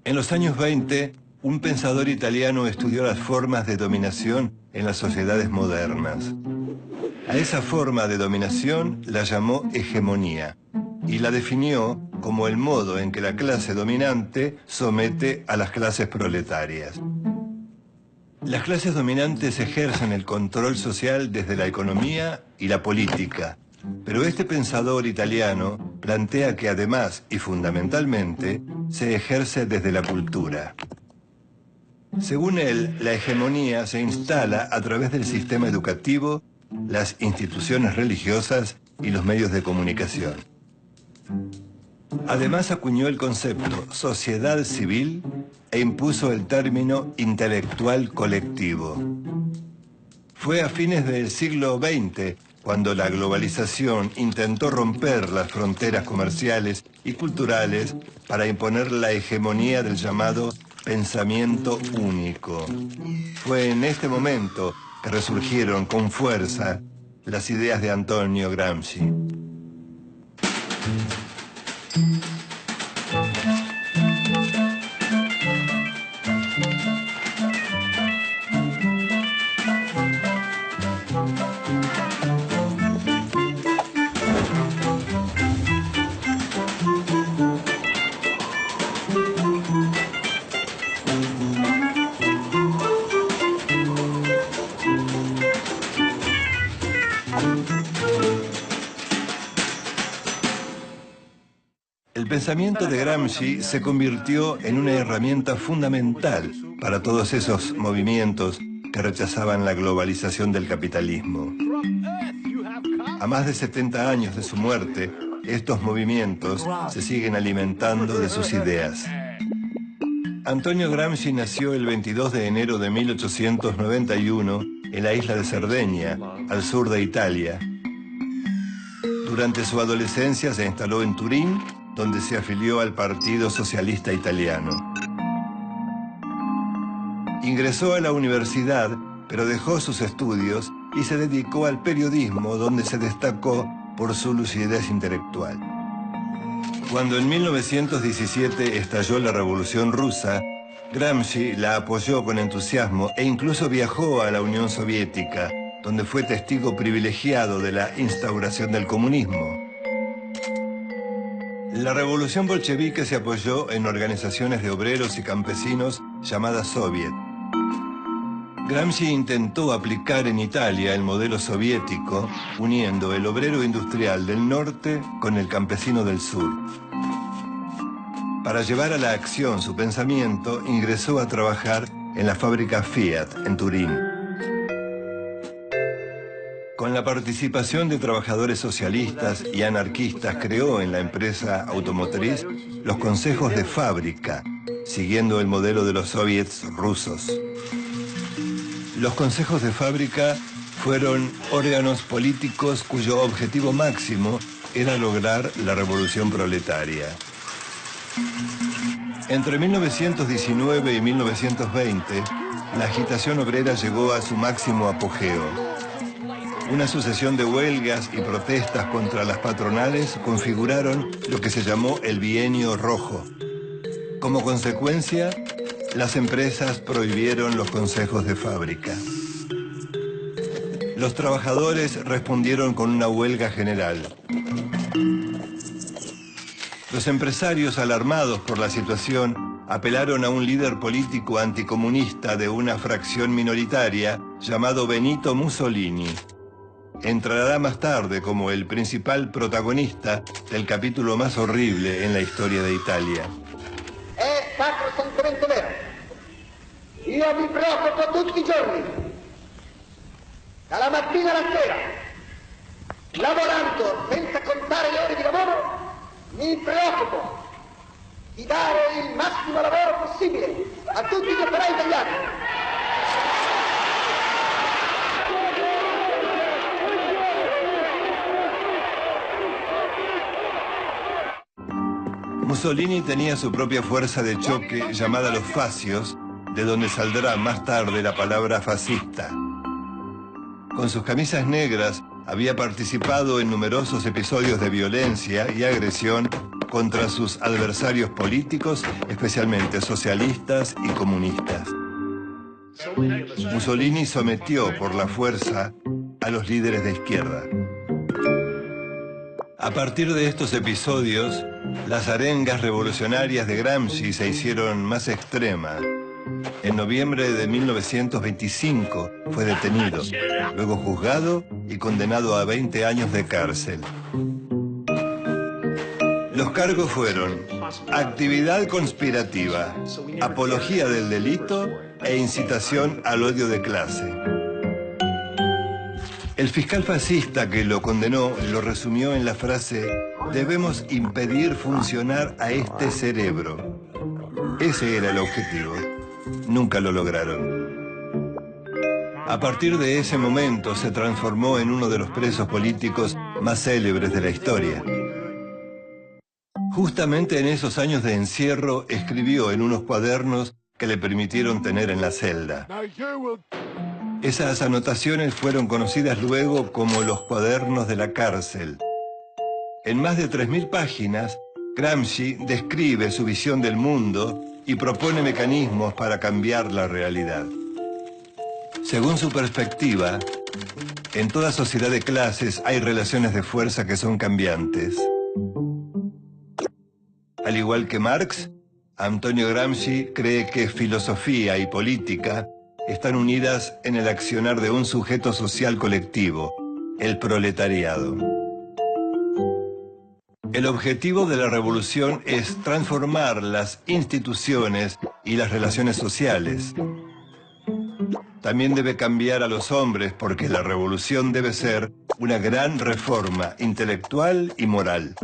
En los años 20, un pensador italiano estudió las formas de dominación en las sociedades modernas. A esa forma de dominación la llamó hegemonía y la definió como el modo en que la clase dominante somete a las clases proletarias. Las clases dominantes ejercen el control social desde la economía y la política, pero este pensador italiano plantea que además y fundamentalmente se ejerce desde la cultura. Según él, la hegemonía se instala a través del sistema educativo, las instituciones religiosas y los medios de comunicación. Además acuñó el concepto sociedad civil e impuso el término intelectual colectivo. Fue a fines del siglo XX cuando la globalización intentó romper las fronteras comerciales y culturales para imponer la hegemonía del llamado pensamiento único. Fue en este momento que resurgieron con fuerza las ideas de Antonio Gramsci. El pensamiento de Gramsci se convirtió en una herramienta fundamental para todos esos movimientos que rechazaban la globalización del capitalismo. A más de 70 años de su muerte, estos movimientos se siguen alimentando de sus ideas. Antonio Gramsci nació el 22 de enero de 1891 en la isla de Cerdeña, al sur de Italia. Durante su adolescencia se instaló en Turín, donde se afilió al Partido Socialista Italiano. Ingresó a la universidad, pero dejó sus estudios y se dedicó al periodismo, donde se destacó por su lucidez intelectual. Cuando en 1917 estalló la Revolución Rusa, Gramsci la apoyó con entusiasmo e incluso viajó a la Unión Soviética, donde fue testigo privilegiado de la instauración del comunismo. La revolución bolchevique se apoyó en organizaciones de obreros y campesinos llamadas Soviet. Gramsci intentó aplicar en Italia el modelo soviético, uniendo el obrero industrial del norte con el campesino del sur. Para llevar a la acción su pensamiento, ingresó a trabajar en la fábrica Fiat en Turín. Con la participación de trabajadores socialistas y anarquistas creó en la empresa automotriz los consejos de fábrica, siguiendo el modelo de los soviets rusos. Los consejos de fábrica fueron órganos políticos cuyo objetivo máximo era lograr la revolución proletaria. Entre 1919 y 1920, la agitación obrera llegó a su máximo apogeo. Una sucesión de huelgas y protestas contra las patronales configuraron lo que se llamó el Bienio Rojo. Como consecuencia, las empresas prohibieron los consejos de fábrica. Los trabajadores respondieron con una huelga general. Los empresarios, alarmados por la situación, apelaron a un líder político anticomunista de una fracción minoritaria llamado Benito Mussolini. Entrará más tarde como el principal protagonista del capítulo más horrible en la historia de Italia. È sacrosantemente vero. Io mi preoccupo tutti i giorni, dalla mattina alla sera, lavorando senza contare le ore di lavoro, mi preoccupo di dare il massimo lavoro possibile a tutti gli operai italiani. Mussolini tenía su propia fuerza de choque llamada los fascios, de donde saldrá más tarde la palabra fascista. Con sus camisas negras había participado en numerosos episodios de violencia y agresión contra sus adversarios políticos, especialmente socialistas y comunistas. Mussolini sometió por la fuerza a los líderes de izquierda. A partir de estos episodios, las arengas revolucionarias de Gramsci se hicieron más extremas. En noviembre de 1925 fue detenido, luego juzgado y condenado a 20 años de cárcel. Los cargos fueron actividad conspirativa, apología del delito e incitación al odio de clase. El fiscal fascista que lo condenó lo resumió en la frase: debemos impedir funcionar a este cerebro. Ese era el objetivo. Nunca lo lograron. A partir de ese momento se transformó en uno de los presos políticos más célebres de la historia. Justamente en esos años de encierro escribió en unos cuadernos que le permitieron tener en la celda. Esas anotaciones fueron conocidas luego como los cuadernos de la cárcel. En más de 3.000 páginas, Gramsci describe su visión del mundo y propone mecanismos para cambiar la realidad. Según su perspectiva, en toda sociedad de clases hay relaciones de fuerza que son cambiantes. Al igual que Marx, Antonio Gramsci cree que filosofía y política están unidas en el accionar de un sujeto social colectivo, el proletariado. El objetivo de la revolución es transformar las instituciones y las relaciones sociales. También debe cambiar a los hombres porque la revolución debe ser una gran reforma intelectual y moral.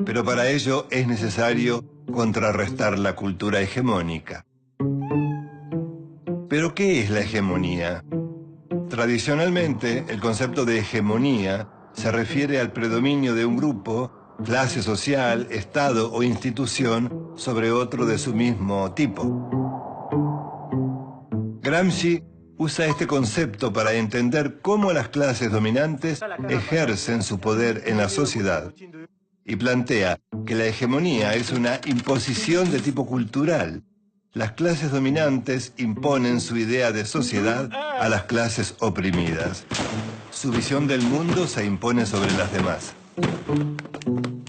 Pero para ello es necesario contrarrestar la cultura hegemónica. ¿Pero qué es la hegemonía? Tradicionalmente, el concepto de hegemonía se refiere al predominio de un grupo, clase social, estado o institución sobre otro de su mismo tipo. Gramsci usa este concepto para entender cómo las clases dominantes ejercen su poder en la sociedad y plantea que la hegemonía es una imposición de tipo cultural. Las clases dominantes imponen su idea de sociedad a las clases oprimidas. Su visión del mundo se impone sobre las demás.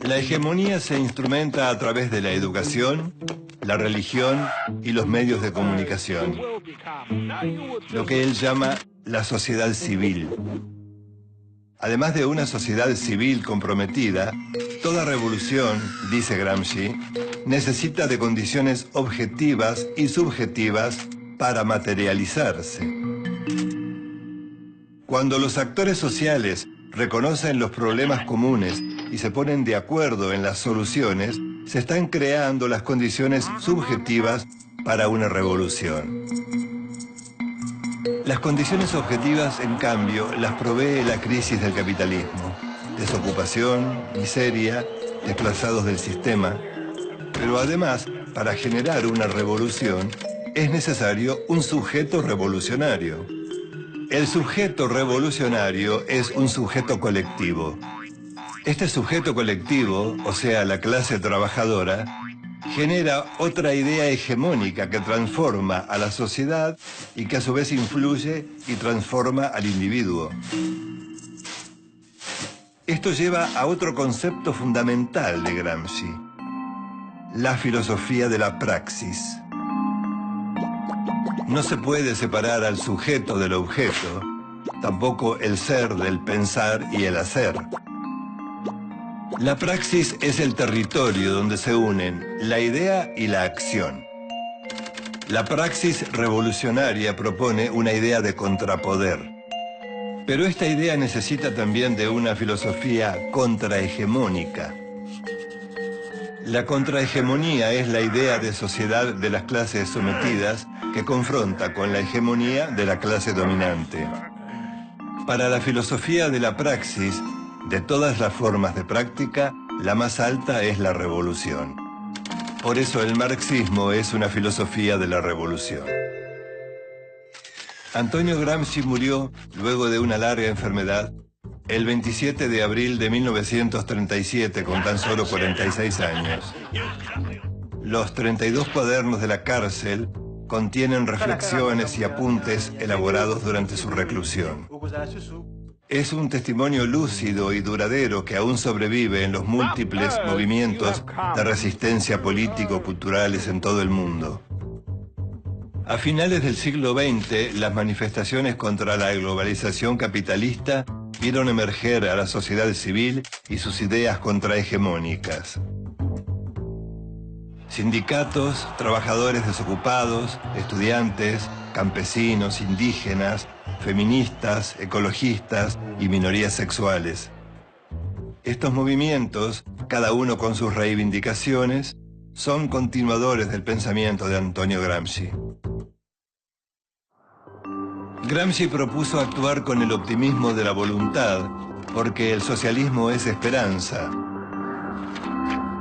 La hegemonía se instrumenta a través de la educación, la religión y los medios de comunicación. Lo que él llama la sociedad civil. Además de una sociedad civil comprometida, toda revolución, dice Gramsci, necesita de condiciones objetivas y subjetivas para materializarse. Cuando los actores sociales reconocen los problemas comunes y se ponen de acuerdo en las soluciones, se están creando las condiciones subjetivas para una revolución. Las condiciones objetivas, en cambio, las provee la crisis del capitalismo. Desocupación, miseria, desplazados del sistema. Pero además, para generar una revolución, es necesario un sujeto revolucionario. El sujeto revolucionario es un sujeto colectivo. Este sujeto colectivo, o sea, la clase trabajadora, genera otra idea hegemónica que transforma a la sociedad y que a su vez influye y transforma al individuo. Esto lleva a otro concepto fundamental de Gramsci: la filosofía de la praxis. No se puede separar al sujeto del objeto, tampoco el ser del pensar y el hacer. La praxis es el territorio donde se unen la idea y la acción. La praxis revolucionaria propone una idea de contrapoder. Pero esta idea necesita también de una filosofía contrahegemónica. La contrahegemonía es la idea de sociedad de las clases sometidas que confronta con la hegemonía de la clase dominante. Para la filosofía de la praxis, de todas las formas de práctica, la más alta es la revolución. Por eso el marxismo es una filosofía de la revolución. Antonio Gramsci murió luego de una larga enfermedad el 27 de abril de 1937, con tan solo 46 años. Los 32 cuadernos de la cárcel contienen reflexiones y apuntes elaborados durante su reclusión. Es un testimonio lúcido y duradero que aún sobrevive en los múltiples movimientos de resistencia político-culturales en todo el mundo. A finales del siglo XX, las manifestaciones contra la globalización capitalista vieron emerger a la sociedad civil y sus ideas contrahegemónicas. Sindicatos, trabajadores desocupados, estudiantes, campesinos, indígenas, feministas, ecologistas y minorías sexuales. Estos movimientos, cada uno con sus reivindicaciones, son continuadores del pensamiento de Antonio Gramsci. Gramsci propuso actuar con el optimismo de la voluntad, porque el socialismo es esperanza.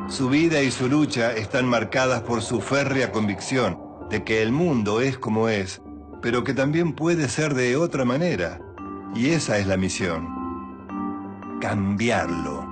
Su vida y su lucha están marcadas por su férrea convicción de que el mundo es como es, pero que también puede ser de otra manera. Y esa es la misión: cambiarlo.